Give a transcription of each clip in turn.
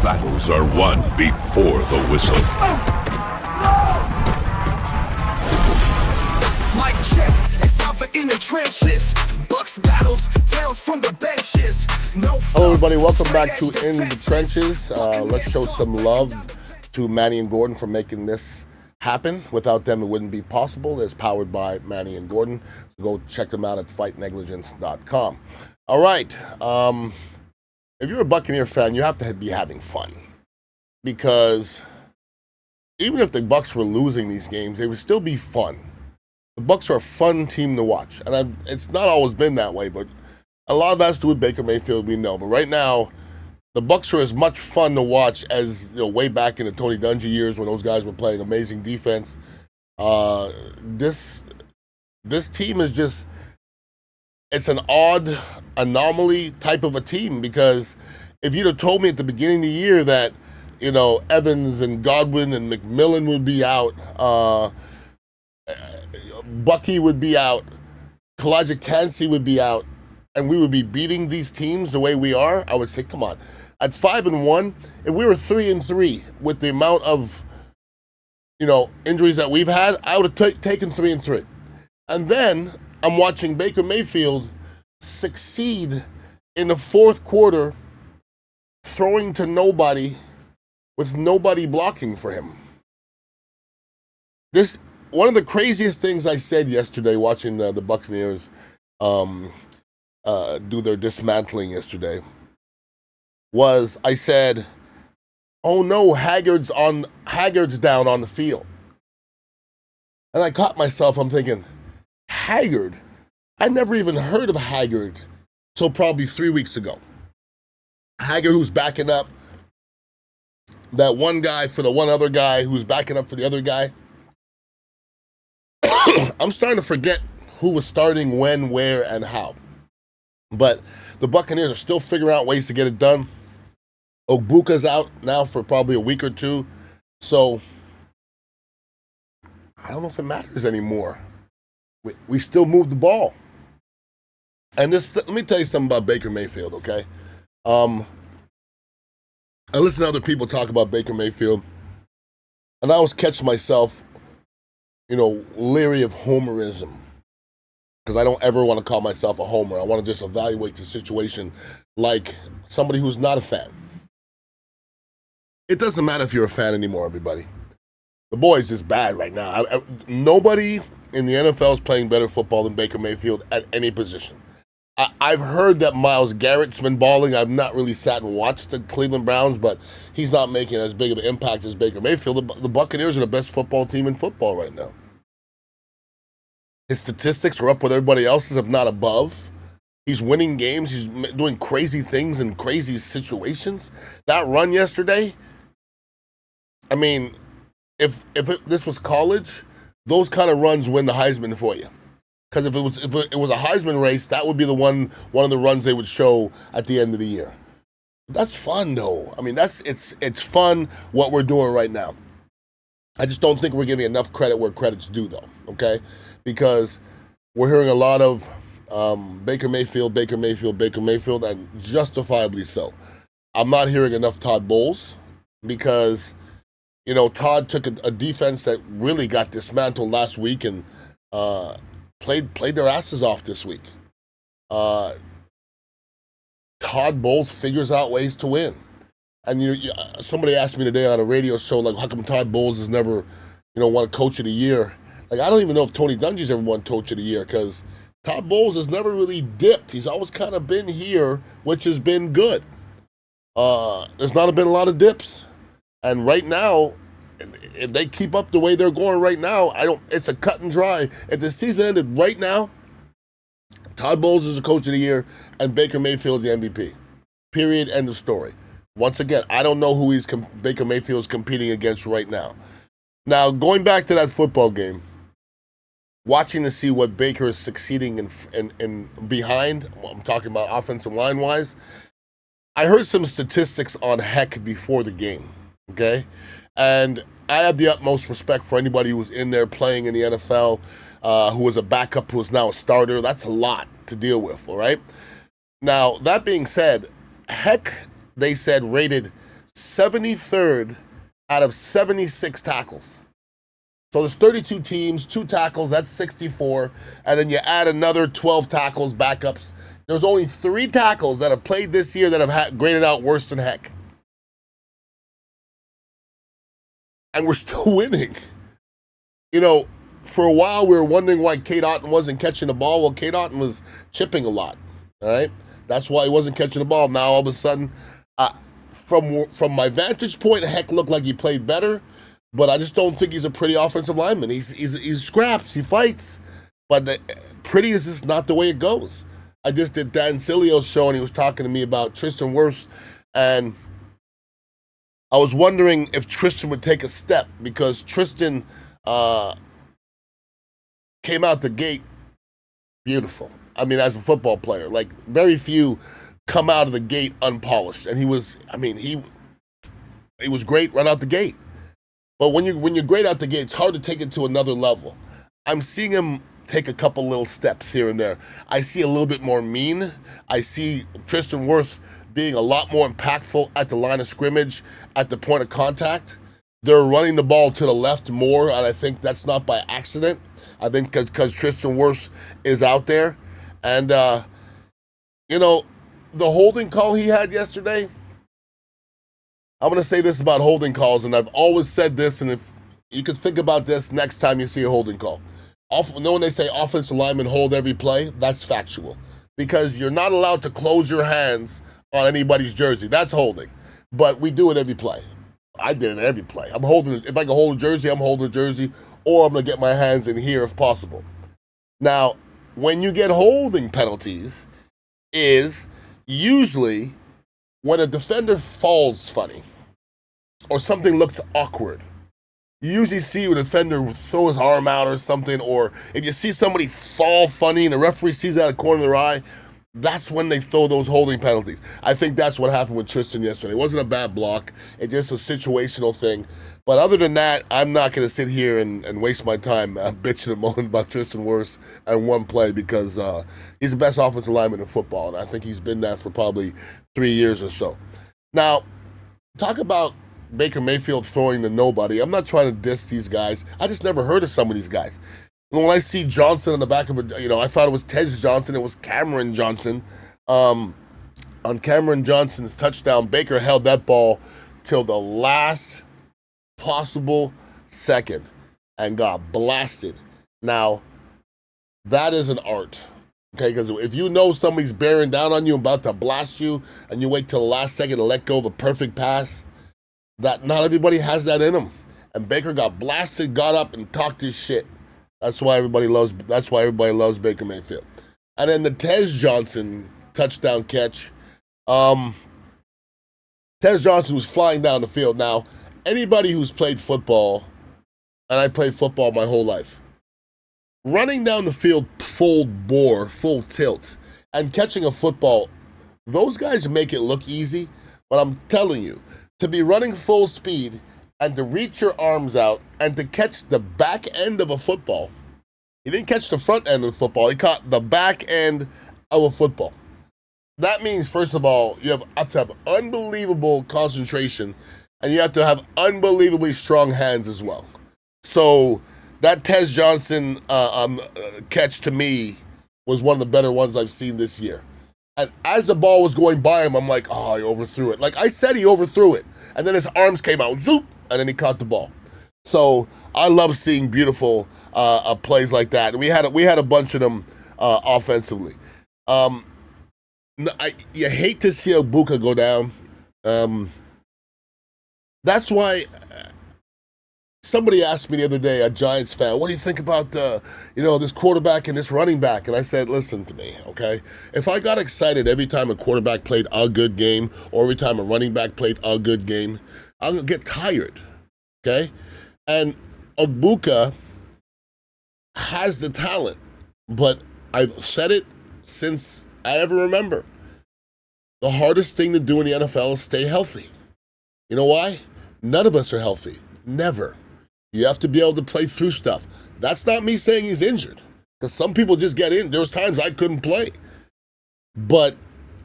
battles are won before the whistle. Mic check, it's time for in the trenches. Bucs battles, tales from the benches. Hello everybody, welcome back to In the Trenches. Let's show some love to Manny and Gordon for making this happen. Without them, it wouldn't be possible. It's powered by Manny and Gordon. So go check them out at fightnegligence.com. All right. If you're a Buccaneer fan, you have to be having fun. Because even if the Bucs were losing these games, they would still be fun. The Bucs are a fun team to watch. And it's not always been that way, but a lot of that's to do with Baker Mayfield, we know. But right now, the Bucs are as much fun to watch as way back in the Tony Dungy years when those guys were playing amazing defense. This team is just, it's an odd anomaly type of a team, because if you'd have told me at the beginning of the year that Evans and Godwin and McMillan would be out, Bucky would be out, Kalijah Kancey would be out, and we would be beating these teams the way we are, I would say, come on. At 5-1, if we were 3-3 with the amount of injuries that we've had, I would have taken 3-3. And then I'm watching Baker Mayfield succeed in the fourth quarter, throwing to nobody with nobody blocking for him. This one of the craziest things I said yesterday watching the Buccaneers do their dismantling yesterday was I said, "Oh no, Haggard's down on the field." And I caught myself, I'm thinking, Haggard? I never even heard of Haggard till probably 3 weeks ago. Haggard, who's backing up that one guy for the one other guy who's backing up for the other guy. I'm starting to forget who was starting when, where, and how. But the Buccaneers are still figuring out ways to get it done. Ogbuka's out now for probably a week or two. So I don't know if it matters anymore. We still move the ball. And let me tell you something about Baker Mayfield, okay? I listen to other people talk about Baker Mayfield, and I always catch myself, leery of homerism, because I don't ever want to call myself a homer. I want to just evaluate the situation like somebody who's not a fan. It doesn't matter if you're a fan anymore, everybody. The boy's just bad right now. Nobody in the NFL is playing better football than Baker Mayfield at any position. I've heard that Myles Garrett's been balling. I've not really sat and watched the Cleveland Browns, but he's not making as big of an impact as Baker Mayfield. The Buccaneers are the best football team in football right now. His statistics are up with everybody else's, if not above. He's winning games. He's doing crazy things in crazy situations. That run yesterday, I mean, if this was college, those kind of runs win the Heisman for you. Because if it was a Heisman race, that would be one of the runs they would show at the end of the year. That's fun, though. I mean, it's fun what we're doing right now. I just don't think we're giving enough credit where credit's due, though. Okay, because we're hearing a lot of Baker Mayfield, and justifiably so. I'm not hearing enough Todd Bowles, because Todd took a defense that really got dismantled last week and played their asses off this week. Todd Bowles figures out ways to win. And somebody asked me today on a radio show, like, how come Todd Bowles has never, won a Coach of the Year? Like, I don't even know if Tony Dungy's ever won Coach of the Year, because Todd Bowles has never really dipped. He's always kind of been here, which has been good. There's not been a lot of dips. And right now, if they keep up the way they're going right now, it's a cut and dry. If the season ended right now, Todd Bowles is the Coach of the Year and Baker Mayfield's the MVP. Period. End of story. Once again, I don't know who Baker Mayfield's competing against right now. Now, going back to that football game, watching to see what Baker is succeeding in behind, I'm talking about offensive line-wise, I heard some statistics on Heck before the game, okay? And I have the utmost respect for anybody who was in there playing in the NFL, who was a backup, who is now a starter. That's a lot to deal with, all right? Now, that being said, Heck, they said, rated 73rd out of 76 tackles. So there's 32 teams, 2 tackles, that's 64. And then you add another 12 tackles, backups. There's only 3 tackles that have played this year that have graded out worse than heck. And we're still winning. You know, for a while we were wondering why Kate Otten wasn't catching the ball. Well, Kate Otten was chipping a lot, all right? That's why he wasn't catching the ball. Now all of a sudden, from my vantage point, Heck looked like he played better. But I just don't think he's a pretty offensive lineman. He's scraps, he fights, but pretty is just not the way it goes. I just did Dan Silio's show, and he was talking to me about Tristan Wirfs, and I was wondering if Tristan would take a step, because Tristan came out the gate beautiful. I mean, as a football player, like very few come out of the gate unpolished, and he was great right out the gate. But when you're great out the gate, it's hard to take it to another level. I'm seeing him take a couple little steps here and there. I see a little bit more mean. I see Tristan Wirfs being a lot more impactful at the line of scrimmage, at the point of contact. They're running the ball to the left more, and I think that's not by accident. I think because Tristan Wirfs is out there. And, you know, the holding call he had yesterday, I'm going to say this about holding calls, and I've always said this, and if you could think about this next time you see a holding call. When they say offensive linemen hold every play, that's factual. Because you're not allowed to close your hands on anybody's jersey. That's holding. But we do it every play. I did it every play. If I can hold a jersey, I'm holding a jersey, or I'm going to get my hands in here if possible. Now, when you get holding penalties, is usually when a defender falls funny, or something looks awkward. You usually see a defender throw his arm out or something, or if you see somebody fall funny and the referee sees that out of the corner of their eye, that's when they throw those holding penalties. I think that's what happened with Tristan yesterday. It wasn't a bad block. It's just a situational thing. But other than that, I'm not going to sit here and waste my time bitching and moaning about Tristan Wirfs and one play, because he's the best offensive lineman in football, and I think he's been that for probably 3 years or so. Now, talk about Baker Mayfield throwing to nobody. I'm not trying to diss these guys. I just never heard of some of these guys. When I see Johnson on the back of it, I thought it was Tej Johnson. It was Cameron Johnson. On Cameron Johnson's touchdown, Baker held that ball till the last possible second and got blasted. Now, that is an art. Okay, because if you know somebody's bearing down on you, about to blast you, and you wait till the last second to let go of a perfect pass, that not everybody has that in them. And Baker got blasted, got up, and talked his shit. That's why everybody loves Baker Mayfield. And then the Tej Johnson touchdown catch. Tej Johnson was flying down the field. Now, anybody who's played football, and I played football my whole life, running down the field full bore, full tilt, and catching a football, those guys make it look easy. But I'm telling you, to be running full speed and to reach your arms out and to catch the back end of a football. He didn't catch the front end of the football. He caught the back end of a football. That means, first of all, you have to have unbelievable concentration, and you have to have unbelievably strong hands as well. So that Tej Johnson catch, to me, was one of the better ones I've seen this year. And as the ball was going by him, I'm like, oh, he overthrew it. Like I said, he overthrew it. And then his arms came out, zoop, and then he caught the ball. So I love seeing beautiful plays like that. And we had a bunch of them offensively. You hate to see Buka go down. That's why somebody asked me the other day, a Giants fan, what do you think about this quarterback and this running back? And I said, listen to me, okay? If I got excited every time a quarterback played a good game or every time a running back played a good game, I'm going to get tired, okay? And Ogbuka has the talent, but I've said it since I ever remember. The hardest thing to do in the NFL is stay healthy. You know why? None of us are healthy. Never. You have to be able to play through stuff. That's not me saying he's injured, because some people just get in. There was times I couldn't play. But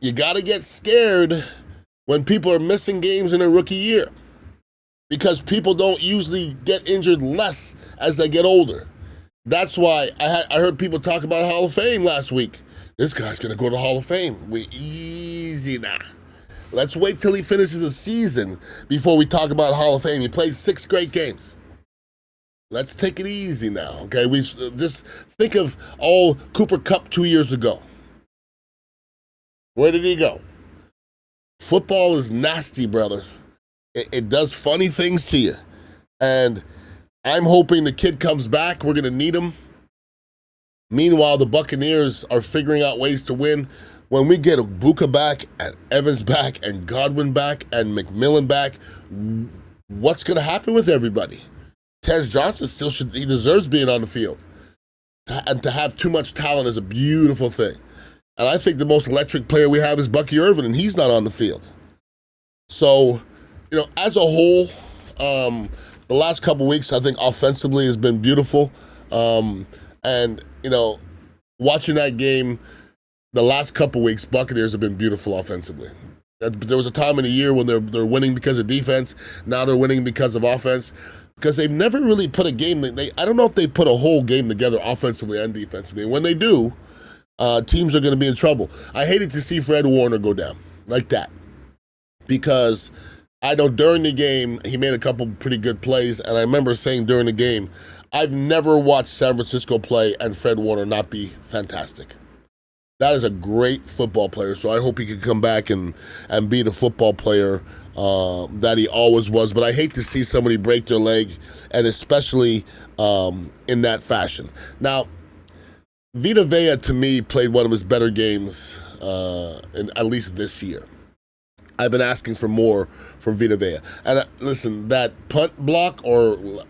you got to get scared when people are missing games in their rookie year, because people don't usually get injured less as they get older. That's why I heard people talk about Hall of Fame last week. This guy's going to go to Hall of Fame. We easy now. Let's wait till he finishes a season before we talk about Hall of Fame. He played 6 great games. Let's take it easy now, okay? We just think of all Cooper Kupp 2 years ago. Where did he go? Football is nasty, brothers. It does funny things to you. And I'm hoping the kid comes back. We're going to need him. Meanwhile, the Buccaneers are figuring out ways to win. When we get Buka back and Evans back and Godwin back and McMillan back, what's going to happen with everybody? Tez Johnson he deserves being on the field. And to have too much talent is a beautiful thing. And I think the most electric player we have is Bucky Irvin, and he's not on the field. So, as a whole, the last couple weeks, I think offensively has been beautiful. And, watching that game, the last couple weeks, Buccaneers have been beautiful offensively. There was a time in the year when they're winning because of defense. Now they're winning because of offense. Because they've never really put a game. I don't know if they put a whole game together offensively and defensively. When they do, teams are going to be in trouble. I hated to see Fred Warner go down like that. Because I know during the game, he made a couple pretty good plays. And I remember saying during the game, I've never watched San Francisco play and Fred Warner not be fantastic. That is a great football player, so I hope he can come back and be the football player that he always was. But I hate to see somebody break their leg, and especially in that fashion. Now, Vita Vea, to me, played one of his better games, at least this year. I've been asking for more from Vita Vea. And listen, that punt block or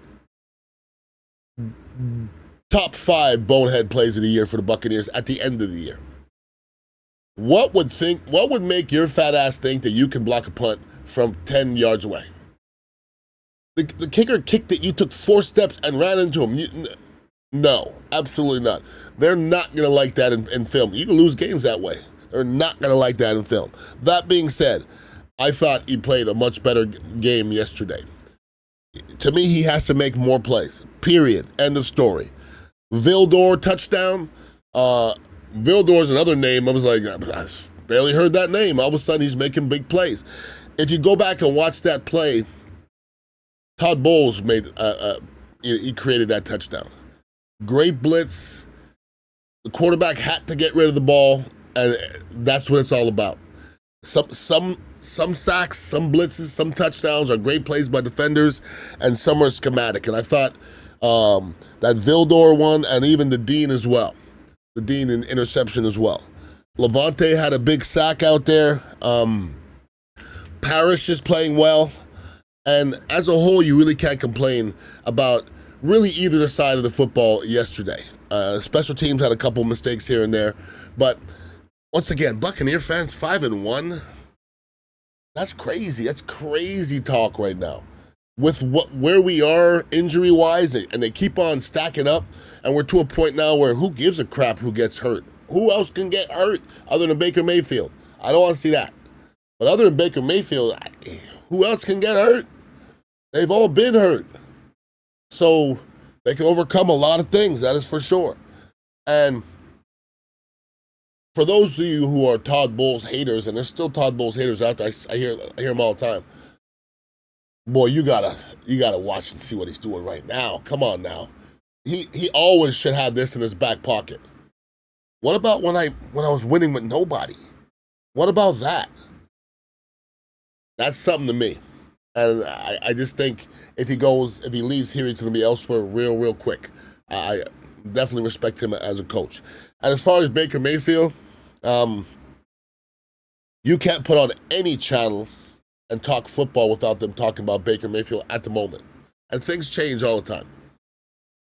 top 5 bonehead plays of the year for the Buccaneers at the end of the year. What would make your fat ass think that you can block a punt from 10 yards away? The kicker kicked it, you took 4 steps and ran into him. No, absolutely not. They're not going to like that in film. You can lose games that way. They're not going to like that in film. That being said, I thought he played a much better game yesterday. To me, he has to make more plays. Period. End of story. Vildor touchdown. Vildor's another name. I was like, I barely heard that name. All of a sudden, he's making big plays. If you go back and watch that play, Todd Bowles he created that touchdown. Great blitz. The quarterback had to get rid of the ball, and that's what it's all about. Some sacks, some blitzes, some touchdowns are great plays by defenders, and some are schematic. And I thought that Vildor one, and even the Dean as well. The Dean in interception as well. Levante had a big sack out there. Parrish is playing well. And as a whole, you really can't complain about really either side of the football yesterday. Special teams had a couple mistakes here and there. But once again, Buccaneer fans, 5-1. That's crazy. That's crazy talk right now. With where we are injury-wise, and they keep on stacking up, and we're to a point now where who gives a crap who gets hurt? Who else can get hurt other than Baker Mayfield? I don't want to see that. But other than Baker Mayfield, who else can get hurt? They've all been hurt. So they can overcome a lot of things, that is for sure. And for those of you who are Todd Bowles haters, and there's still Todd Bowles haters out there, I hear them all the time. Boy, you gotta watch and see what he's doing right now. Come on now. He always should have this in his back pocket. What about when I was winning with nobody? What about that? That's something to me. And I just think if he leaves here, he's going to be elsewhere real quick. I definitely respect him as a coach. And as far as Baker Mayfield, you can't put on any channel and talk football without them talking about Baker Mayfield at the moment. And things change all the time.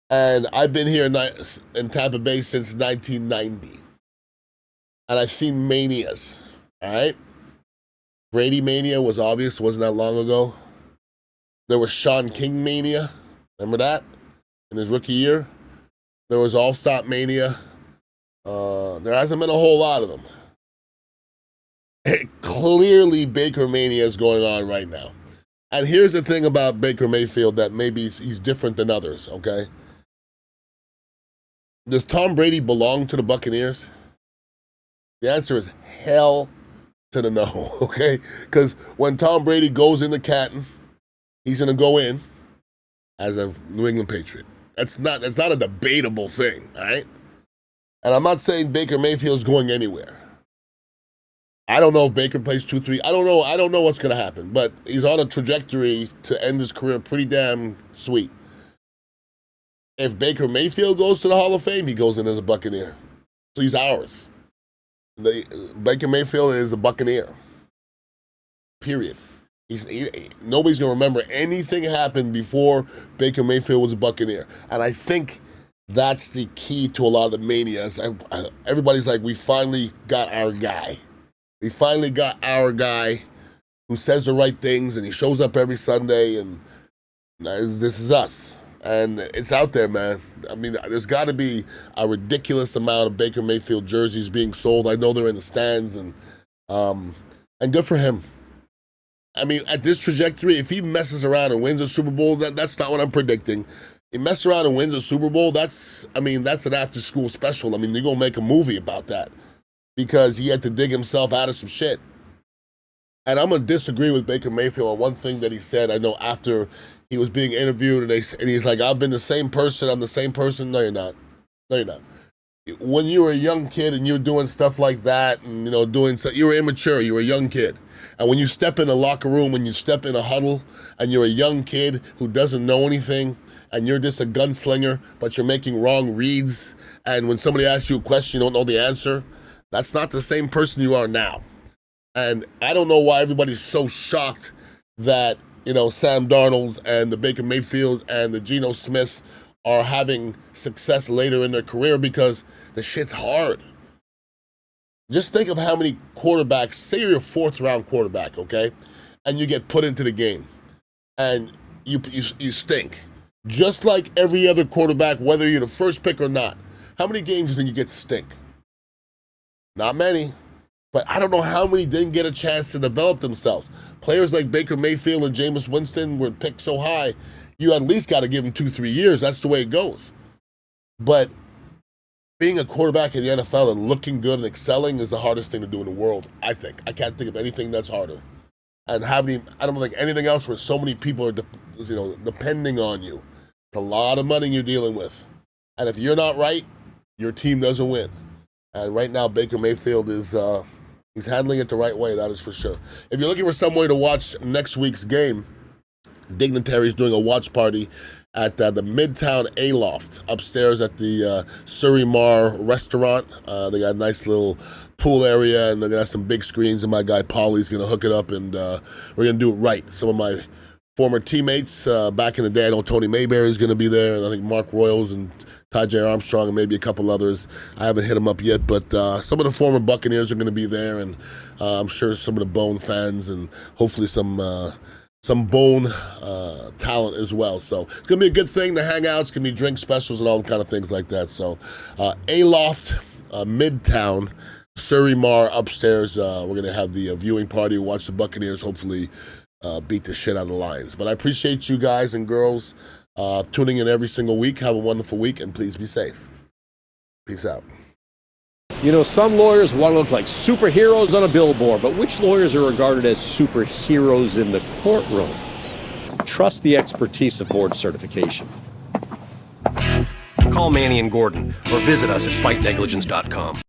And I've been here in Tampa Bay since 1990. And I've seen manias, all right? Brady mania was obvious, wasn't that long ago. There was Sean King mania, remember that? In his rookie year. There was All-Stop mania. There hasn't been a whole lot of them. Clearly, Baker mania is going on right now. And here's the thing about Baker Mayfield that maybe he's different than others, okay? Does Tom Brady belong to the Buccaneers? The answer is hell to the no, okay? Because when Tom Brady goes into Canton, he's going to go in as a New England Patriot. That's not a debatable thing, all right? And I'm not saying Baker Mayfield's going anywhere. I don't know if Baker plays 2-3. I don't know what's going to happen, but he's on a trajectory to end his career pretty damn sweet. If Baker Mayfield goes to the Hall of Fame, he goes in as a Buccaneer. So he's ours. Baker Mayfield is a Buccaneer. Period. Nobody's going to remember anything happened before Baker Mayfield was a Buccaneer. And I think that's the key to a lot of the manias. Everybody's like, we finally got our guy. We finally got our guy who says the right things, and he shows up every Sunday, and this is us. And it's out there, man. I mean, there's got to be a ridiculous amount of Baker Mayfield jerseys being sold. I know they're in the stands, and good for him. I mean, at this trajectory, if he messes around and wins a Super Bowl, that's not what I'm predicting. He messes around and wins a Super Bowl, that's an after-school special. I mean, you're going to make a movie about that because he had to dig himself out of some shit. And I'm going to disagree with Baker Mayfield on one thing that he said. I know after he was being interviewed, and he's like, I've been the same person. I'm the same person. No, you're not. No, you're not. When you were a young kid and you were doing stuff like that and, you were immature. You were a young kid. And when you step in a locker room, when you step in a huddle, and you're a young kid who doesn't know anything, and you're just a gunslinger, but you're making wrong reads, and when somebody asks you a question, you don't know the answer, that's not the same person you are now. And I don't know why everybody's so shocked that, Sam Darnold and the Baker Mayfields and the Geno Smiths are having success later in their career, because the shit's hard. Just think of how many quarterbacks, say you're a fourth-round quarterback, okay, and you get put into the game, and you stink. Just like every other quarterback, whether you're the first pick or not. How many games do you think you get to stink? Not many. But I don't know how many didn't get a chance to develop themselves. Players like Baker Mayfield and Jameis Winston were picked so high, you at least got to give them 2-3 years. That's the way it goes. But being a quarterback in the NFL and looking good and excelling is the hardest thing to do in the world, I think. I can't think of anything that's harder. And I don't think anything else where so many people are depending on you. It's a lot of money you're dealing with. And if you're not right, your team doesn't win. And right now, Baker Mayfield is he's handling it the right way, that is for sure. If you're looking for somewhere to watch next week's game, Dignitary's doing a watch party at the Midtown A-Loft upstairs at the Surrey Mar restaurant. They got a nice little pool area, and they're going to have some big screens, and my guy Paulie's going to hook it up, and we're going to do it right. Some of my former teammates back in the day, I know Tony Mayberry is going to be there, and I think Mark Royals and Todd J. Armstrong and maybe a couple others. I haven't hit them up yet, but some of the former Buccaneers are going to be there, and I'm sure some of the Bone fans, and hopefully some Bone talent as well. So it's going to be a good thing to hang out. It's going to be drink specials and all kind of things like that. So A-Loft, Midtown, Surrey Mar upstairs. We're going to have the viewing party, watch the Buccaneers, hopefully beat the shit out of the Lions. But I appreciate you guys and girls tuning in every single week. Have a wonderful week, and please be safe. Peace out. Some lawyers want to look like superheroes on a billboard, but which lawyers are regarded as superheroes in the courtroom? Trust the expertise of board certification. Call Manny and Gordon or visit us at fightnegligence.com.